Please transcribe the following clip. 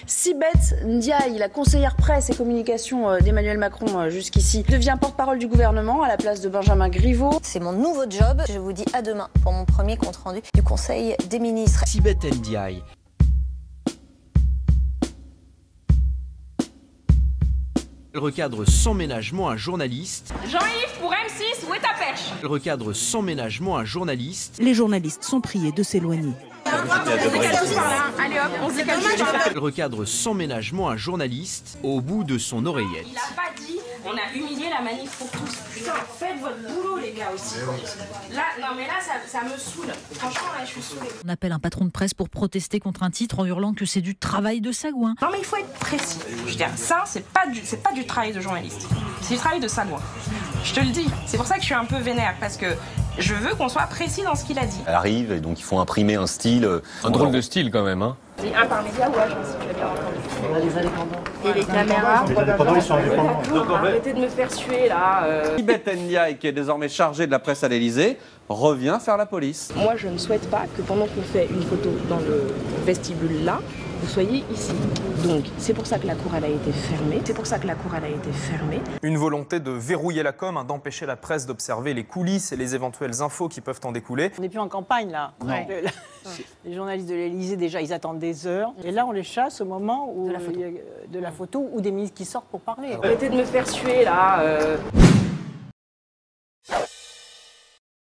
Sibeth Ndiaye, la conseillère presse et communication d'Emmanuel Macron jusqu'ici, devient porte-parole du gouvernement à la place de Benjamin Griveaux. C'est mon nouveau job. Je vous dis à demain pour mon premier compte-rendu du Conseil des ministres. Sibeth Ndiaye. Elle recadre sans ménagement un journaliste. Jean-Yves pour M6, où est ta pêche? Elle recadre sans ménagement un journaliste. Les journalistes sont priés de s'éloigner. Allez hop, on se décale. Elle recadre sans ménagement un journaliste au bout de son oreillette. Il a pas dit, on a humilié la manif pour tous. Putain, faites votre boulot les gars aussi. Là, non mais là, ça me saoule. Franchement, là, je suis saoulée. On appelle un patron de presse pour protester contre un titre en hurlant que c'est du travail de sagouin. Non mais il faut être précis. Je veux dire, ça, c'est pas du travail de journaliste. C'est du travail de sagouin. Je te le dis. C'est pour ça que je suis un peu vénère, parce que je veux qu'on soit précis dans ce qu'il a dit. Elle arrive et donc il faut imprimer un style. Un drôle de style quand même, hein. C'est un par média ou agence, si tu l'as bien entendu. On a les indépendants. Et les caméras. Les indépendants, ils sont indépendants. D'accord, arrêtez de me faire suer là. Sibeth Ndiaye, qui est désormais chargée de la presse à l'Elysée, revient faire la police. Moi, je ne souhaite pas que pendant qu'on fait une photo dans le vestibule là, vous soyez ici. Donc, c'est pour ça que la cour elle a été fermée. Une volonté de verrouiller la com, d'empêcher la presse d'observer les coulisses et les éventuelles infos qui peuvent en découler. On n'est plus en campagne là. Ouais. Les journalistes de l'Elysée, déjà, ils attendent des heures. Et là, on les chasse au moment où de la photo ou des ministres qui sortent pour parler. Arrêtez de me faire suer là.